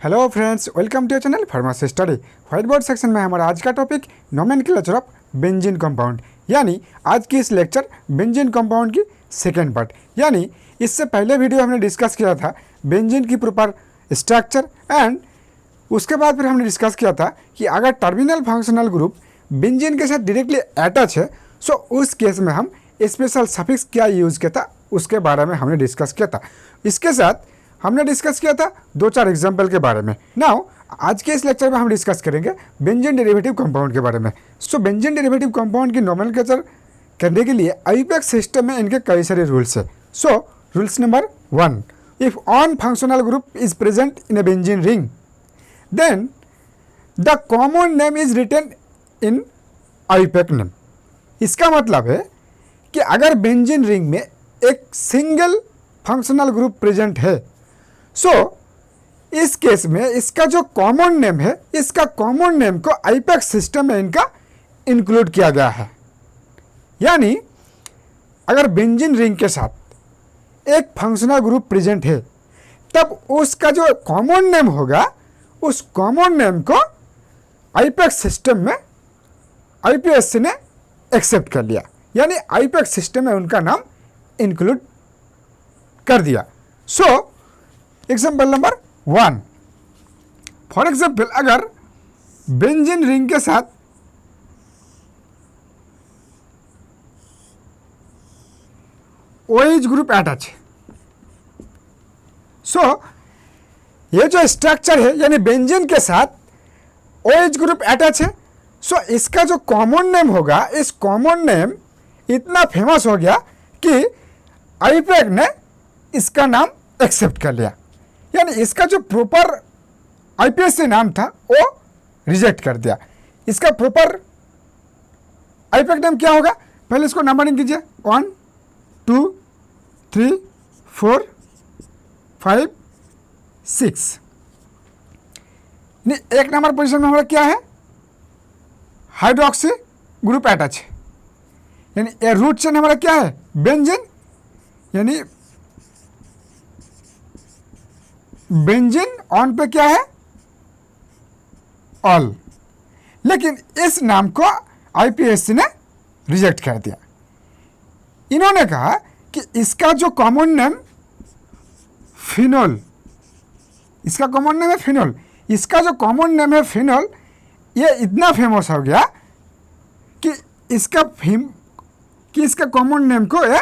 Hello friends, welcome to channel pharmacy study. White board section में हमारा आज का topic nomenclature of benzene compound, यानी आज की इस लेक्चर बेंजीन कंपाउंड की सेकेंड पार्ट। यानी इससे पहले वीडियो हमने डिस्कस किया था बेंजीन की प्रॉपर स्ट्रक्चर एंड उसके बाद फिर हमने डिस्कस किया था कि अगर टर्मिनल फंक्शनल ग्रुप बेंजीन के साथ डायरेक्टली अटैच है सो उस केस में हम स्पेशल सफिक्स क्या यूज़ किया था उसके बारे में हमने डिस्कस किया था। इसके साथ हमने डिस्कस किया था दो चार एग्जाम्पल के बारे में। नाउ आज के इस लेक्चर में हम डिस्कस करेंगे बेंजीन डेरिवेटिव कंपाउंड के बारे में। सो बेंजीन डेरिवेटिव कंपाउंड की नोमेनक्लेचर करने के लिए आईयूपैक्ट सिस्टम में इनके कई सारे रूल्स है। So rules number 1, if on functional group is present in a benzene ring then the common name is written in आईयूपैक्ट नेम। इसका मतलब है कि अगर बेंजीन रिंग में एक सिंगल फंक्शनल ग्रुप प्रेजेंट है सो इस केस में इसका जो कॉमन नेम है, इसका कॉमन नेम को आईयूपैक्ट सिस्टम में इनका इंक्लूड किया गया है। यानी अगर बेंजीन रिंग के साथ एक फंक्शनल ग्रुप प्रेजेंट है तब उसका जो कॉमन नेम होगा उस कॉमन नेम को आईयूपैक्ट सिस्टम में आईपीएससी ने एक्सेप्ट कर लिया, यानी आईयूपैक्ट सिस्टम में उनका नाम इंक्लूड कर दिया। So example number 1, for example अगर बेंजीन रिंग के साथ OH ग्रुप अटैच है, सो ये जो स्ट्रक्चर है यानी बेंजीन के साथ OH ग्रुप अटैच है, सो इसका जो कॉमन नेम होगा, इस कॉमन नेम इतना फेमस हो गया कि आईयूपैक्ट ने इसका नाम एक्सेप्ट कर लिया, यानी इसका जो प्रॉपर आईपीएससी नाम था वो रिजेक्ट कर दिया। इसका प्रॉपर आईयूपैक्ट नेम क्या होगा, पहले इसको नंबरिंग कीजिए 1 2 3 4 5 6। एक नंबर पोजीशन में हमारा क्या है, हाइड्रोक्सी ग्रुप अटैच है, यानी ये रूट चेन हमारा क्या है बेंजीन, यानी बेंजीन ऑन पे क्या है ऑल, लेकिन इस नाम को आईपीएससी ने रिजेक्ट कर दिया। इन्होंने कहा कि इसका जो कॉमन नेम फिनोल, इसका कॉमन नेम है फिनोल, इसका जो कॉमन नेम है फिनोल ये इतना फेमस हो गया कि इसका कॉमन नेम को ये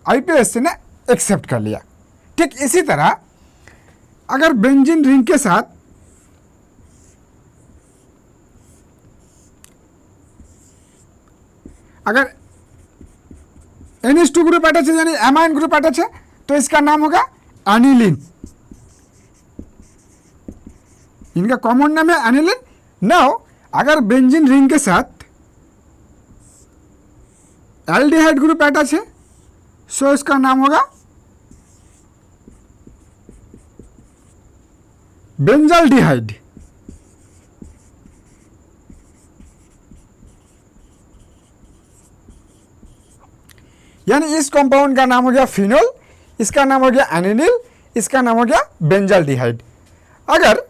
आईपीएससी ने एक्सेप्ट कर लिया। ठीक इसी तरह अगर बेंजीन रिंग के साथ अगर NH2 ग्रुप अटैच है यानी एमाइन ग्रुप अटैच है तो इसका नाम होगा एनिलीन, इनका कॉमन नाम है एनिलीन। नाउ अगर बेंजीन रिंग के साथ एल्डिहाइड ग्रुप अटैच है सो इसका नाम होगा बेंजाल्डिहाइड। यानी इस कंपाउंड का नाम हो गया फिनोल, इसका नाम हो गया एनिलीन, इसका नाम हो गया बेंजाल्डिहाइड। अगर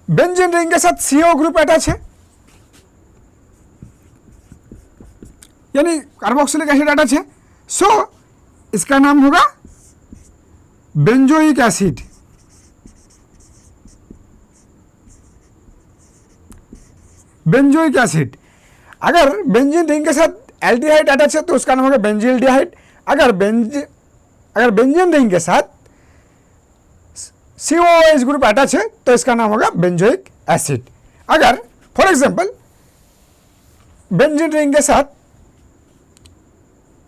बेंजीन रिंग के साथ CO ग्रुप अटैच है यानी कार्बोक्सिलिक एसिड अटैच है सो इसका नाम होगा बेंजोइक एसिड। Benzoic acid. अगर बेंजीन रिंग के साथ एल्डिहाइड अटैच है तो उसका नाम होगा बेंजिल्डिहाइड। अगर बेंजीन रिंग के साथ COOH ग्रुप अटैच है तो इसका नाम होगा बेंजोइक एसिड। अगर फॉर एग्जांपल बेंजीन रिंग के साथ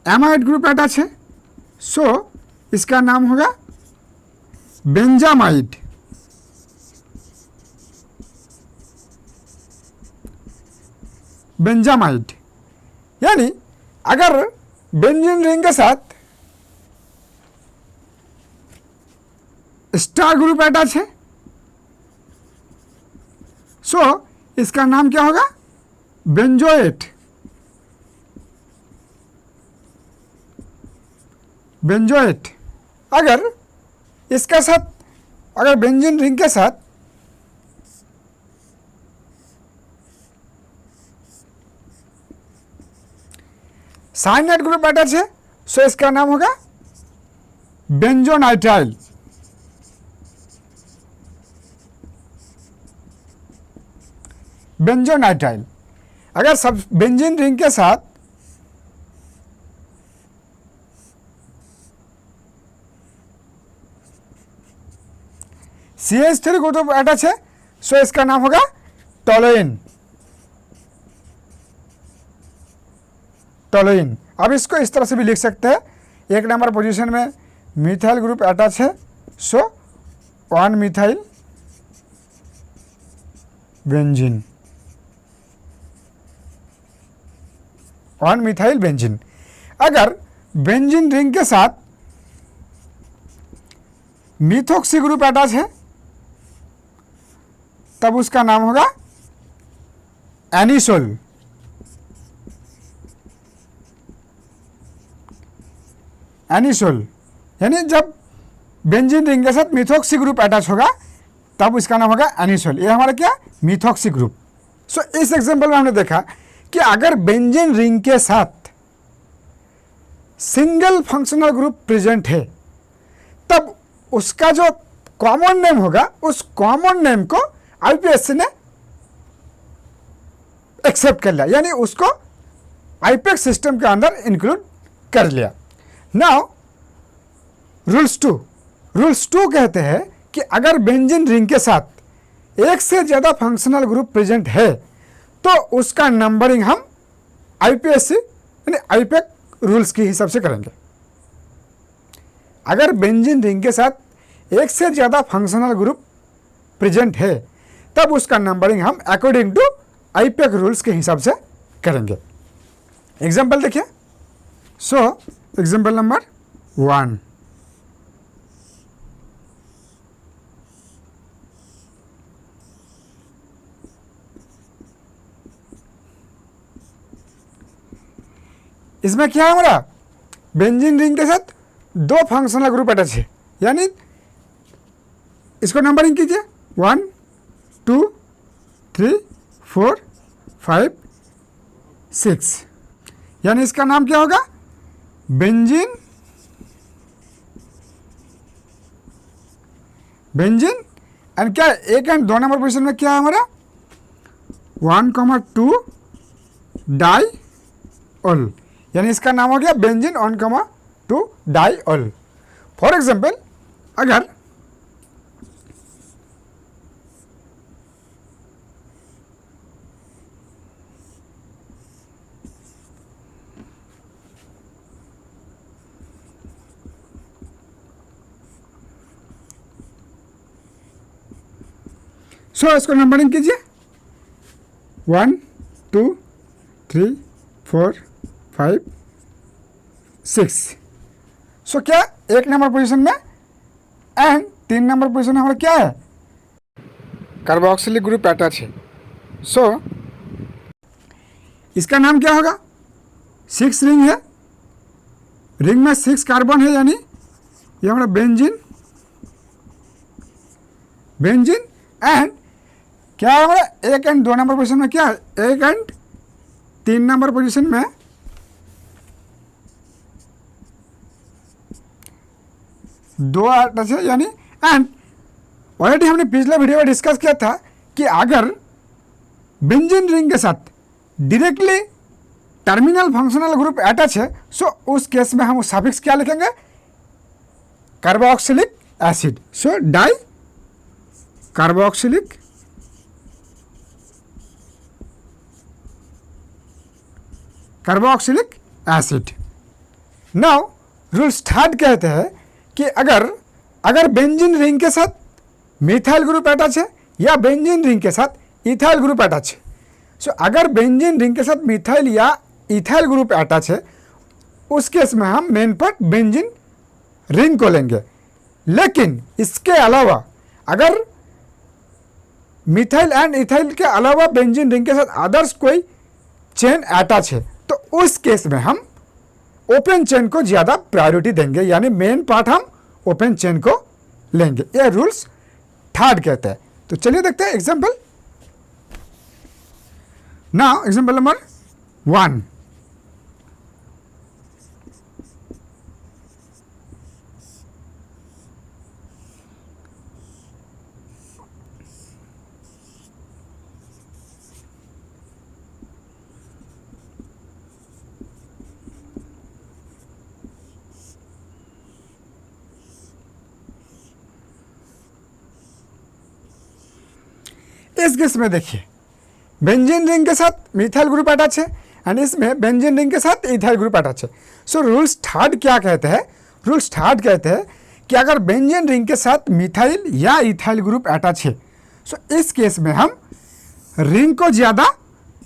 एमाइड ग्रुप अटैच है सो इसका नाम होगा बेंजामाइड। बेंजामाइड। यानी अगर बेंजीन रिंग के साथ स्टार ग्रुप अटैच है सो इसका नाम क्या होगा बेंजोएट। बेंजोएट। अगर इसके साथ अगर बेंजीन रिंग के साथ साइनाइड ग्रुप अटैच है, सो इसका नाम होगा बेंजोनाइट्राइल। बेंजोनाइट्राइल। अगर सब बेंजीन रिंग के साथ CH3 ग्रुप अटैच है, सो इसका नाम होगा टोलुइन। टोलुइन। अब इसको इस तरह से भी लिख सकते हैं, 1 नंबर पोजीशन में मिथाइल ग्रुप अटैच है, सो 1 मिथाइल बेंजीन। 1 methyl benzene. अगर बेंजीन रिंग के साथ मिथॉक्सी ग्रुप अटैच है, तब उसका नाम होगा एनिसोल। एनिसोल यानी जब बेंजीन रिंग के साथ मिथॉक्सी ग्रुप अटैच होगा तब इसका नाम होगा एनिसोल। ये हमारा क्या, मिथॉक्सी ग्रुप। सो इस एग्जांपल में हमने देखा कि अगर बेंजीन रिंग के साथ सिंगल फंक्शनल ग्रुप प्रेजेंट है तब उसका जो कॉमन नेम होगा उस कॉमन नेम को आईपीएससी ने एक्सेप्ट कर लिया, यानी उसको आईपीएक्स सिस्टम के अंदर इंक्लूड कर लिया। नाउ रूल्स टू कहते हैं कि अगर बेंजीन रिंग के साथ एक से ज़्यादा फंक्शनल ग्रुप प्रेजेंट है तो उसका नंबरिंग हम आईपीएससी यानी आईपैक रूल्स के हिसाब से करेंगे। अगर बेंजीन रिंग के साथ एक से ज़्यादा फंक्शनल ग्रुप प्रेजेंट है तब उसका नंबरिंग हम अकॉर्डिंग टू आईपैक रूल्स के हिसाब से करेंगे। एग्जाम्पल देखिए। सो एग्जाम्पल नंबर 1, इसमें क्या है हमारा, बेंजीन रिंग के साथ 2 फंक्शनल ग्रुप अटैच है, यानी इसको नंबरिंग कीजिए 1 2 3 4 5 6, यानी इसका नाम क्या होगा, बेंजीन एंड क्या 1 एंड 2 नंबर पोजीशन में क्या है हमारा 1,2 डाइऑल, यानी इसका नाम हो गया बेंजीन 1,2 डाइऑल। फॉर एग्जाम्पल अगर इसको नंबरिंग कीजिए 1 2 3 4 5 6। क्या 1 नंबर पोजीशन में एंड 3 नंबर पोजीशन में हमारा क्या है, कार्बोक्सिलिक ग्रुप अटैच है। इसका नाम क्या होगा, 6 रिंग है, रिंग में 6 कार्बन है, यानी ये हमारा बेंजीन एंड क्या है हमारा 1 एंड 2 नंबर पोजीशन में क्या है, 1 एंड 3 नंबर पोजीशन में दो अटैच है, यानी एंड ऑलरेडी हमने पिछले वीडियो में डिस्कस किया था कि अगर बेंजीन रिंग के साथ directly terminal functional group attach है, उस केस में हम सफिक्स क्या लिखेंगे, carboxylic acid. Di carboxylic acid. Now rules third कहते हैं कि अगर बेंजीन रिंग के साथ मिथाइल ग्रुप अटैच है या बेंजीन रिंग के साथ इथाइल ग्रुप अटैच है, अगर बेंजीन रिंग के साथ मिथाइल या इथाइल ग्रुप अटैच है उस केस में हम मेन पार्ट बेंजीन रिंग को लेंगे। लेकिन इसके अलावा अगर मिथाइल एंड इथाइल के अलावा बेंजीन रिंग के साथ अदर्स कोई चेन अटैच है तो उस केस में हम ओपन चेन को ज़्यादा प्रायोरिटी देंगे, यानी मेन पार्ट हम ओपन चेन को लेंगे। ये रूल्स थर्ड कहते हैं। तो चलिए देखते हैं एग्जाम्पल। Now example number 1। इस केस में देखिए बेंजीन रिंग के साथ मिथाइल ग्रुप अटैच है एंड इसमें बेंजीन रिंग के साथ इथाइल ग्रुप अटैच है। सो रूल्स थर्ड क्या कहते हैं? रूल्स थर्ड कहते हैं कि अगर बेंजीन रिंग के साथ मिथाइल या इथाइल ग्रुप अटैच है, सो इस केस में हम रिंग को ज़्यादा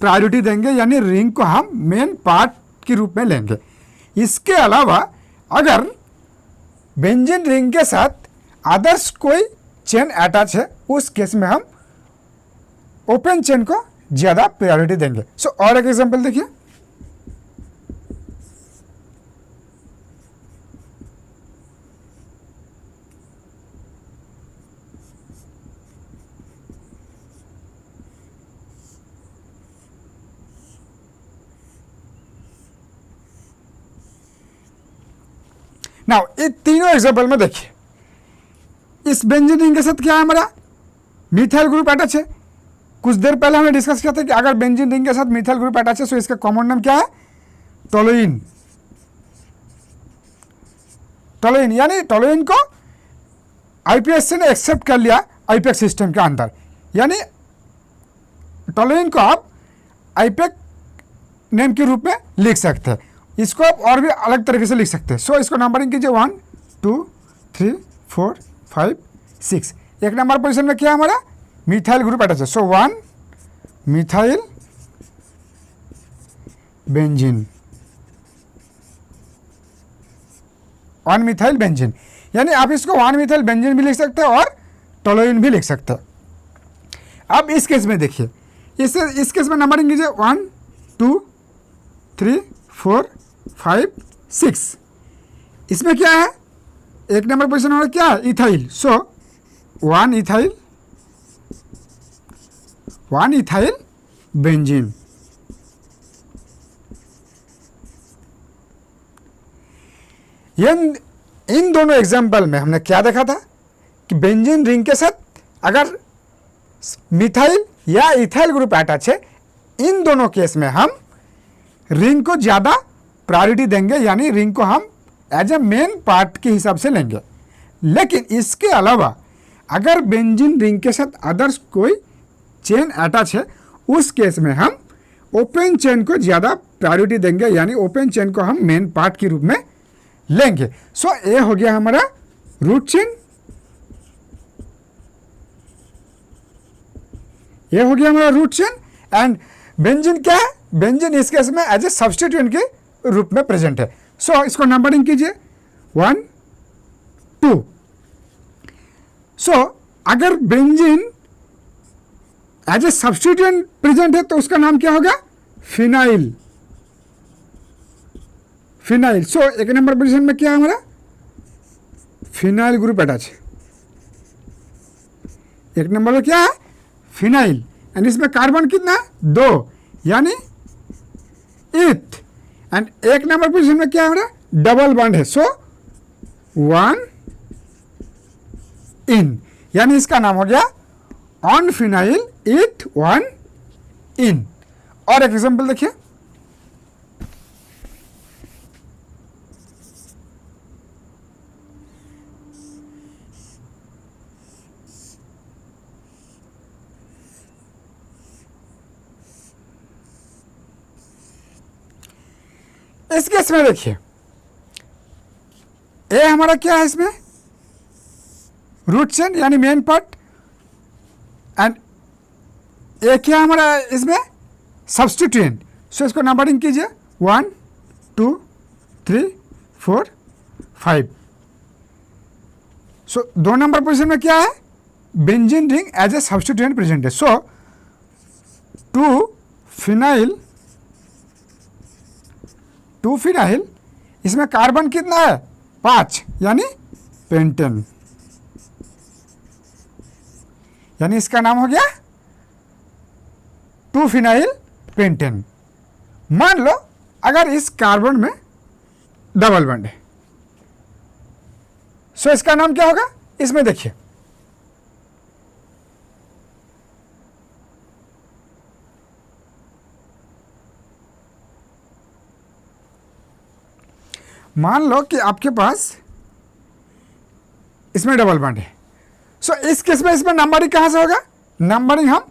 प्रायोरिटी देंगे, यानी रिंग को हम मेन पार्ट के रूप में लेंगे। इसके अलावा अगर बेंजीन रिंग के साथ अदर्स कोई चेन अटैच है, उस केस में हम ओपन चेन को ज़्यादा प्रायोरिटी देंगे। सो और एक एग्जांपल देखिए। नाउ ये तीनों एग्जांपल में देखिए, इस बेंजीन रिंग के साथ क्या है, हमारा मिथाइल ग्रुप अटैच है। कुछ देर पहले हमने डिस्कस किया था कि अगर बेंजीन रिंग के साथ मिथाइल ग्रुप अटैच है तो इसका कॉमन नाम क्या है? टोलुइन। टोलुइन यानी टोलुइन को आईपीएस ने एक्सेप्ट कर लिया आईपेक सिस्टम के अंदर, यानी टोलुइन को आप आईपेक नेम के रूप में लिख सकते हैं। इसको आप और भी अलग तरीके से लिख सकते हैं। सो इसको नंबरिंग कीजिए 1 2 3 4 5 6। एक नंबर पोजीशन में क्या है हमारा? मिथाइल ग्रुप अटैच है। सो 1 मिथाइल बेंजीन, 1 मिथाइल बेंजीन, यानी आप इसको 1 मिथाइल बेंजीन भी लिख सकते हैं और टोलुइन भी लिख सकते हैं। अब इस केस में देखिए, इस केस में नंबरिंग कीजिए 1 2 3 4 5 6। इसमें क्या है? एक नंबर पोजीशन और क्या है? इथाइल। सो 1 इथाइल बेंजीन। इन दोनों एग्जाम्पल में हमने क्या देखा था कि बेंजीन रिंग के साथ अगर मिथाइल या इथाइल ग्रुप अटैच है, इन दोनों केस में हम रिंग को ज़्यादा प्रायोरिटी देंगे, यानी रिंग को हम एज ए मेन पार्ट के हिसाब से लेंगे। लेकिन इसके अलावा अगर बेंजीन रिंग के साथ अदर्स कोई चेन अटैच है, उस केस में हम ओपन चेन को ज़्यादा प्रायोरिटी देंगे, यानी ओपन चेन को हम मेन पार्ट के रूप में लेंगे। सो ये हो गया हमारा रूट चेन, ये हो गया हमारा रूट चेन। एंड बेंजीन क्या है? बेंजीन इस केस में एज ए सब्स्टिट्यूएंट के रूप में प्रेजेंट है। सो इसको नंबरिंग कीजिए 1 2। सो अगर benzene as a substituent present है तो उसका नाम क्या होगा? फिनाइल। फिनाइल। सो एक नंबर पोजीशन में क्या है हमारा? फिनाइल ग्रुप अटैच है। एक नंबर में क्या है? फिनाइल। एंड इसमें कार्बन कितना है? 2, यानी इथ। एंड एक नंबर पोजीशन में क्या है हमारा? डबल बॉन्ड है। सो 1 इन, यानी इसका नाम हो गया ऑन फिनाइल इथ 1 इन। और एक एग्जांपल देखिए, इस केस में देखिए, ए हमारा क्या है? इसमें रूट चेन यानी मेन पार्ट, एंड ए क्या हमारा इसमें? सब्स्टिट्यूएंट। सो इसको नंबरिंग कीजिए 1 2 3 4 5। सो 2 नंबर पोजीशन में क्या है? Benzene ring as a substituent present है। सो 2 फिनाइल, इसमें कार्बन कितना है? 5, यानी पेंटेन। यानी इसका नाम हो गया 2-फिनाइल पेंटेन। मान लो अगर इस कार्बन में डबल बॉन्ड है, सो इसका नाम क्या होगा? इसमें देखिए मान लो कि आपके पास इसमें डबल बॉन्ड है, सो इस केस में इसमें नंबरिंग कहां से होगा? नंबरिंग हम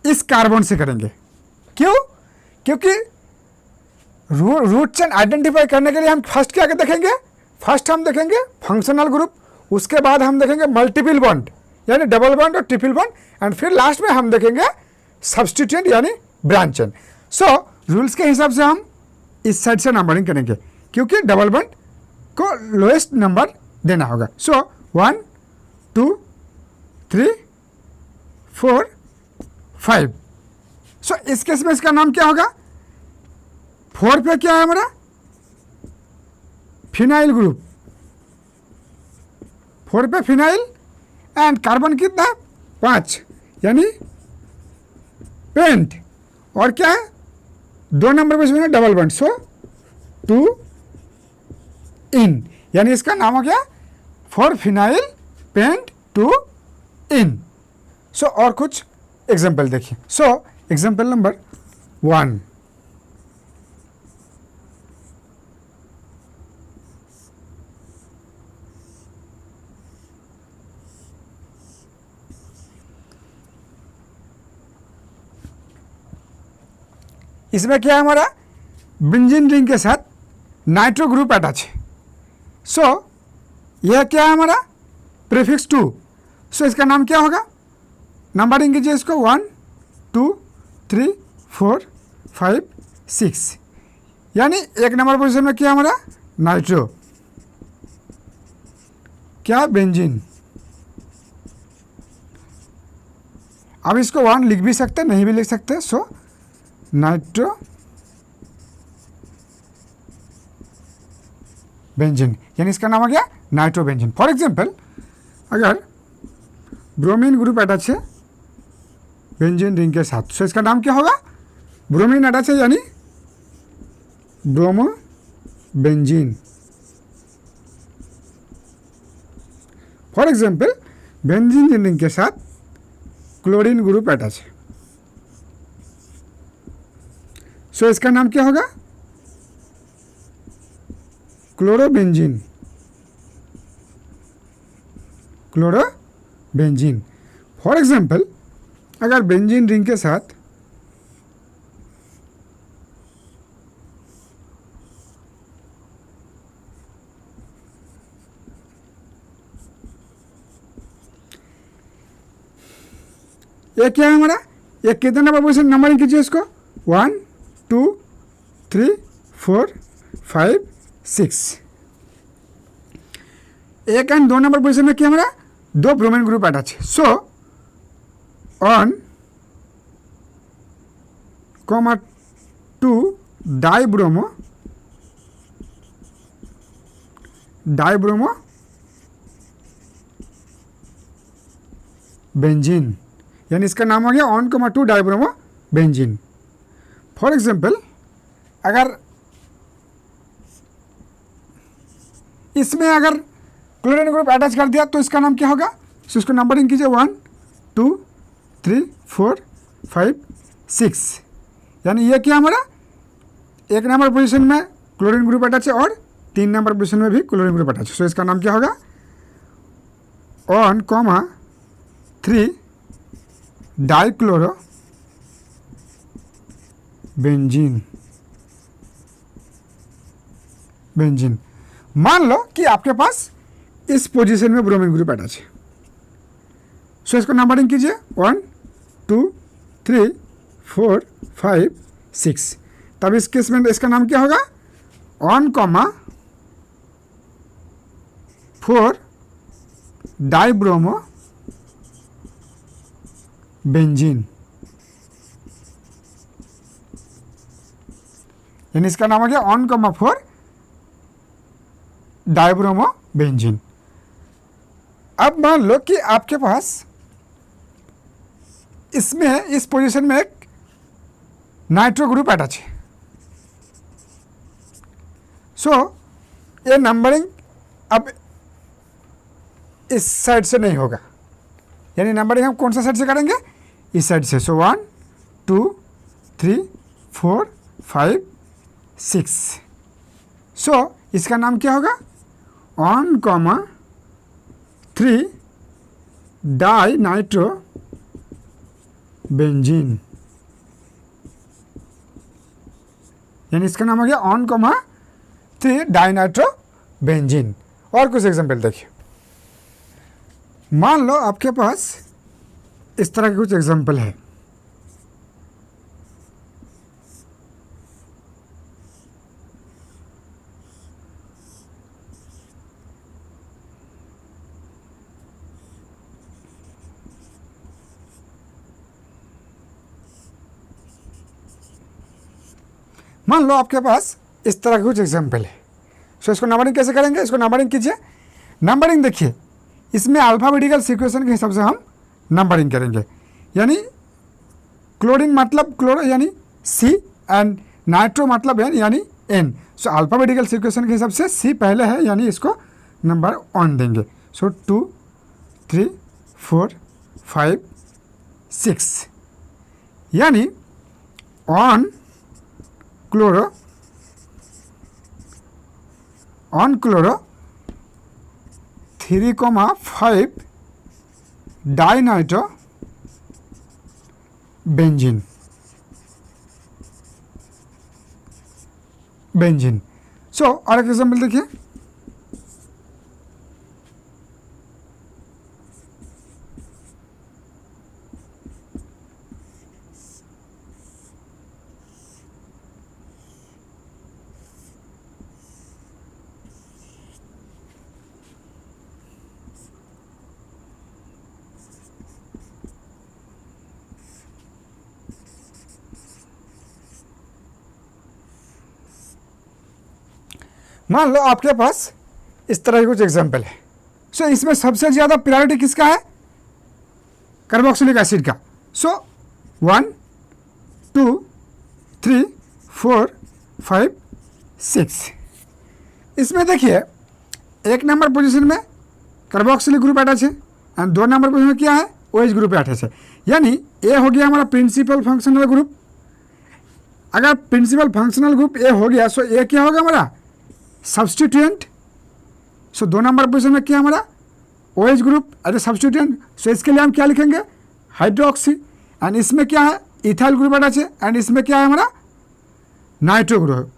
इस कार्बन से करेंगे। क्यों? क्योंकि रूट चेन आइडेंटिफाई करने के लिए हम फर्स्ट क्या देखेंगे? फर्स्ट हम देखेंगे फंक्शनल ग्रुप, उसके बाद हम देखेंगे मल्टीपल बॉन्ड यानी डबल बॉन्ड और ट्रिपल बॉन्ड, एंड फिर लास्ट में हम देखेंगे सब्स्टिट्यूएंट यानी ब्रांच चेन। सो रूल्स के हिसाब से हम इस साइड से नंबरिंग करेंगे क्योंकि डबल बॉन्ड को लोएस्ट नंबर देना होगा। सो 1 2 3 4 5। सो इस केस में इसका नाम क्या होगा? 4 पे क्या है हमारा? फिनाइल ग्रुप, 4 पे फिनाइल, एंड कार्बन कितना? 5 यानी पेंट, और क्या है? 2 नंबर पे इसमें डबल बॉन्ड, सो 2 इन, यानी इसका नाम हो गया 4-फिनाइल पेंट 2 इन। सो और कुछ एग्जाम्पल देखिए। सो एग्जाम्पल नंबर 1, इसमें क्या है हमारा? बेंजीन रिंग के साथ नाइट्रो ग्रुप अटैच है। सो यह क्या है हमारा? प्रीफिक्स 2। सो इसका नाम क्या होगा? नंबरिंग कीजिए इसको 1 2 3 4 5 6, यानी 1 नंबर पोजीशन में क्या हमारा? नाइट्रो, क्या? बेंजीन। अब इसको 1 लिख भी सकते, नहीं भी लिख सकते। सो नाइट्रो बेंजीन, यानी इसका नाम आ गया नाइट्रो बेंजीन। फॉर एग्जांपल अगर ब्रोमीन ग्रुप अटैच है बेंजीन रिंग के साथ, सो इसका नाम क्या होगा? ब्रोमीन अटैच है यानी bromo benzene. For example benzene ring के साथ क्लोरीन ग्रुप अटैच है, सो इसका नाम क्या होगा? Chlorobenzene, chlorobenzene. फॉर एग्जांपल अगर बेंजीन रिंग के साथ ये क्या है हमारा? ये कितने नंबर पोजीशन? नंबरिंग कीजिए इसको 1 2 3 4 5 6। 1 एंड 2 नंबर पोजीशन में क्या हमारा? 2 ब्रोमीन ग्रुप अटैच है। सो 1 2 डाइब्रोमो बेंजीन, यानी इसका नाम हो गया 1 2 डाइब्रोमो बेंजीन। फॉर एग्जांपल अगर इसमें अगर क्लोरीन ग्रुप अटैच कर दिया तो इसका नाम क्या होगा? सो इसको नंबरिंग कीजिए 1 2 3 4 5 6, यानी ये क्या हमारा? 1 नंबर पोजीशन में क्लोरीन ग्रुप अटैच है और 3 नंबर पोजीशन में भी क्लोरीन ग्रुप अटैच है। सो इसका नाम क्या होगा? 1 3 डाइक्लोरो बेंजीन। मान लो कि आपके पास इस पोजीशन में ब्रोमीन ग्रुप अटैच है, सो इसको नंबरिंग कीजिए 1 2 3 4 5 6। तब इस केस में इसका नाम क्या होगा? 1 4 डाइब्रोमो बेंजीन, यानी इसका नाम हो गया 1 4 डाइब्रोमो बेंजीन। अब मान लो कि आपके पास इसमें इस पोजीशन में एक नाइट्रो ग्रुप अटैच है। सो ये नंबरिंग अब इस साइड से नहीं होगा, यानी नंबरिंग हम कौन सा साइड से करेंगे, इस साइड से। सो 1 2 3 4 5 6। सो इसका नाम क्या होगा, 1,3 डाई नाइट्रो बेंजीन, यानी इसका नाम हो गया 1,3 डाई नाइट्रो बेंजीन। और कुछ एग्जांपल देखिए, मान लो आपके पास इस तरह के कुछ एग्जांपल है। मान लो आपके पास इस तरह के कुछ एग्जाम्पल है। सो इसको नंबरिंग कैसे करेंगे, इसको नंबरिंग कीजिए। नंबरिंग देखिए, इसमें अल्फ़ाबेटिकल सीक्वेंस के हिसाब से हम नंबरिंग करेंगे, यानी क्लोरीन मतलब क्लोरो यानी C एंड नाइट्रो मतलब N यानी N। सो अल्फ़ाबेटिकल सीक्वेंस के हिसाब से C पहले है, यानी इसको नंबर 1 देंगे। सो 2 3 4 5 6, यानी ऑन क्लोरो 3,5 डाइनाइट्रो बेंजीन। सो और एक एग्जाम्पल देखिए, मान लो आपके पास इस तरह के कुछ एग्जाम्पल है। सो इसमें सबसे ज़्यादा प्रायोरिटी किसका है, कार्बोक्सिलिक एसिड का। सो 1 2 3 4 5 6, इसमें देखिए 1 नंबर पोजीशन में कार्बोक्सिलिक ग्रुप अटैच है एंड 2 नंबर पोजीशन में क्या है, OH ग्रुप अटैच है, यानी ये हो गया हमारा प्रिंसिपल फंक्शनल ग्रुप। अगर प्रिंसिपल फंक्शनल ग्रुप ए हो गया, सो ये क्या होगा हमारा सब्सटीट्यूएंट। सो 2 नंबर पोजीशन में क्या हमारा OH group as a substituent. So इसके लिए हम क्या लिखेंगे, हाइड्रोक्सी। एंड इसमें क्या है, इथाइल ग्रुप अटैच है एंड इसमें क्या है हमारा नाइट्रो ग्रुप।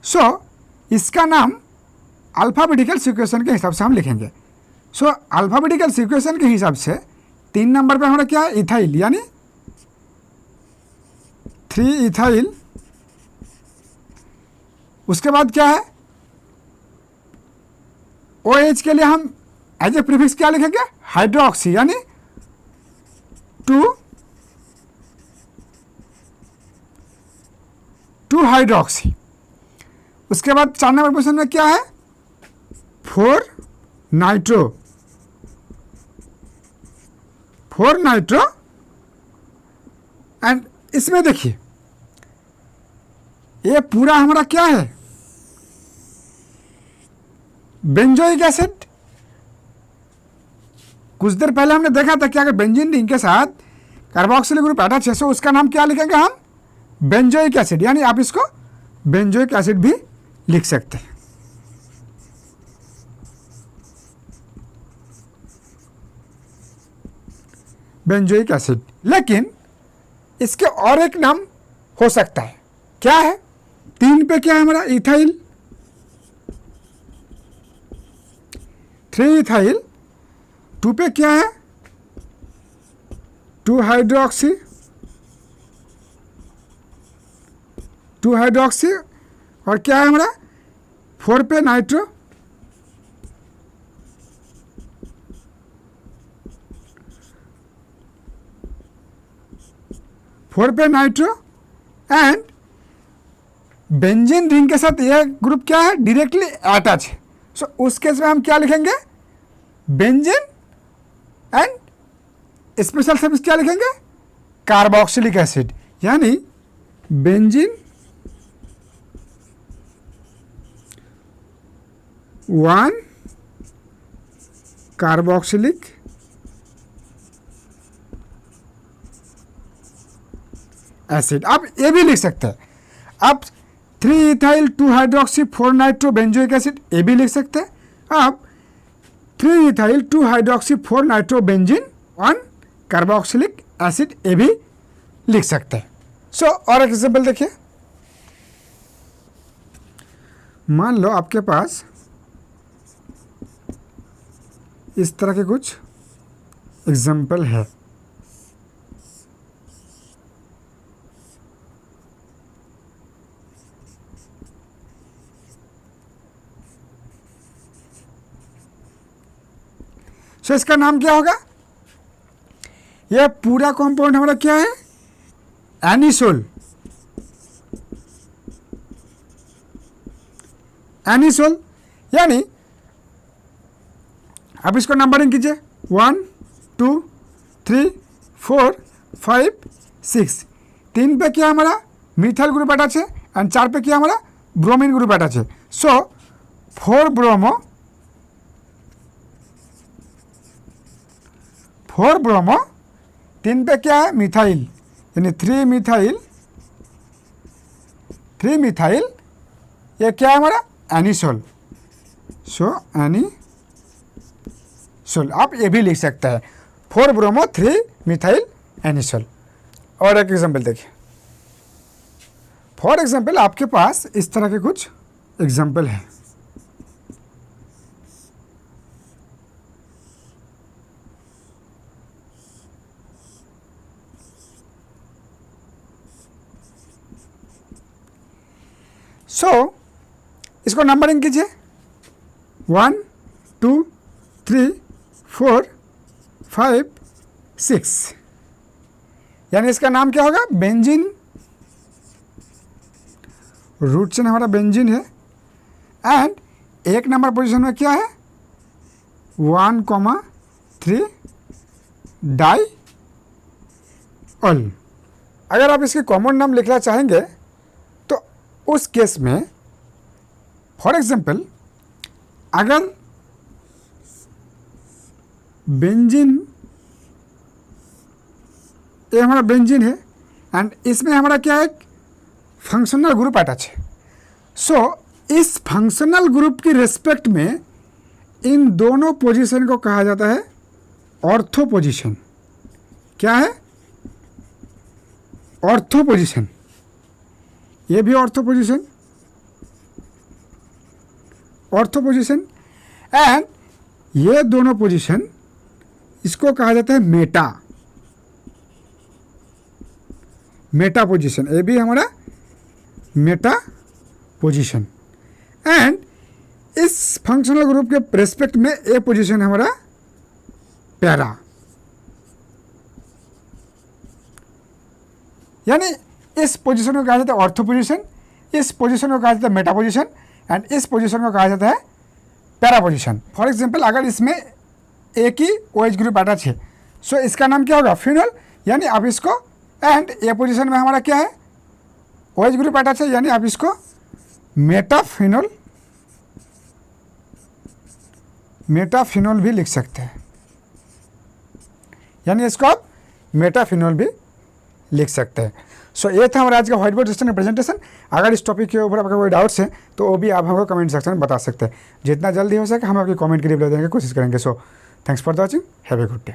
सो इसका नाम अल्फ़ाबेटिकल सीक्वेंस के हिसाब से हम लिखेंगे। सो अल्फ़ाबेटिकल सीक्वेंस के हिसाब से 3 नंबर पे हमारा क्या है, इथाइल, यानी 3 इथाइल। उसके बाद क्या है, OH के लिए हम एज ए प्रीफिक्स क्या लिखेंगे, हाइड्रोक्सी, यानी 2 हाइड्रोक्सी। उसके बाद 4 नंबर पोजीशन में क्या है, 4 नाइट्रो एंड इसमें देखिए ये पूरा हमारा क्या है, बेंजोइक एसिड। कुछ देर पहले हमने देखा था कि अगर बेंजीन रिंग के साथ कार्बोक्सिलिक ग्रुप अटैच है, सो उसका नाम क्या लिखेंगे हम, बेंजोइक एसिड, यानी आप इसको बेंजोइक एसिड भी लिख सकते हैं। Benzoic acid. लेकिन इसके और एक नाम हो सकता है, क्या है, 3 पे क्या है हमारा इथाइल, 3 इथाइल। 2 पे क्या है, 2 हाइड्रोक्सी, और क्या है हमारा 4 पे नाइट्रो, 4 पे नाइट्रो एंड बेंजीन रिंग के साथ यह ग्रुप क्या है, डायरेक्टली अटैच है। सो उस केस में हम क्या लिखेंगे, बेंजीन एंड स्पेशल सफिक्स क्या लिखेंगे, कार्बोक्सिलिक एसिड, यानी बेंजीन 1 कार्बोक्सिलिक एसिड। आप ये भी लिख सकते हैं, आप 3 ethyl 2 hydroxy 4 nitro benzoic acid ये भी लिख सकते हैं, आप 3 ethyl 2 hydroxy 4 nitro benzene 1 carboxylic acid ये भी लिख सकते हैं। सो और एक एग्जाम्पल देखिए, मान लो आपके पास इस तरह के कुछ एग्जाम्पल है। सो इसका नाम क्या होगा? यह पूरा कंपाउंड हमारा क्या है? एनिसोल। एनिसोल यानी आप इसको नंबरिंग कीजिए 1 2 3 4 5 6। 3 पे क्या हमारा मिथाइल ग्रुप अटैच है एंड 4 पे क्या हमारा ब्रोमीन ग्रुप अटैच है। सो 4 ब्रोमो 3 पे क्या है मिथाइल, यानी 3 मिथाइल ये क्या है हमारा एनिसोल। सो एनिसोल आप ये भी लिख सकते हैं 4 ब्रोमो 3 मिथाइल एनिसोल। और एक एग्जाम्पल देखिए, फॉर एग्जाम्पल आपके पास इस तरह के कुछ एग्जाम्पल है। सो इसको नंबरिंग कीजिए 1 2 3 4 5 6, यानी इसका नाम क्या होगा? बेंजीन। रूट चेन हमारा बेंजीन है एंड 1 नंबर पोजीशन में क्या है 1,3 डाई ऑल। अगर आप इसके कॉमन नाम लिखना चाहेंगे तो उस केस में फॉर एग्जाम्पल अगर बेंजीन ये हमारा बेंजीन है एंड इसमें हमारा क्या है फंक्शनल ग्रुप अटैच है। सो इस फंक्शनल ग्रुप की रिस्पेक्ट में इन दोनों पोजीशन को कहा जाता है ऑर्थो पोजीशन। क्या है? Ortho position. ये भी ऑर्थो पोजीशन एंड ये दोनों पोजीशन इसको कहा जाता है मेटा पोजीशन। ये भी हमारा मेटा पोजीशन एंड इस फंक्शनल ग्रुप के रेस्पेक्ट में ए पोजीशन हमारा पैरा, यानी इस पोजीशन को कहा जाता है ऑर्थो पोजीशन, इस पोजीशन को कहा जाता है मेटा पोजीशन एंड इस पोजीशन को कहा जाता है पैरा पोजीशन। फॉर एग्जांपल अगर इसमें एक ही OH ग्रुप अटैच है सो इसका नाम क्या होगा फिनोल, यानी आप इसको एंड ए पोजीशन में हमारा क्या है OH ग्रुप अटैच है, यानी आप इसको मेटाफिनोल भी लिख सकते हैं, यानी इसको आप मेटाफिनोल भी लिख सकते हैं। सो ये था हमारा आज का व्हाइट बोर्ड सेक्शन में प्रेजेंटेशन। अगर इस टॉपिक के ऊपर आपका कोई डाउट्स है तो वो भी आप हमको कमेंट सेक्शन में बता सकते हैं। जितना जल्दी हो सके हम आपके कमेंट के रिप्लाई देने की कोशिश करेंगे। So thanks for the watching, have a good day.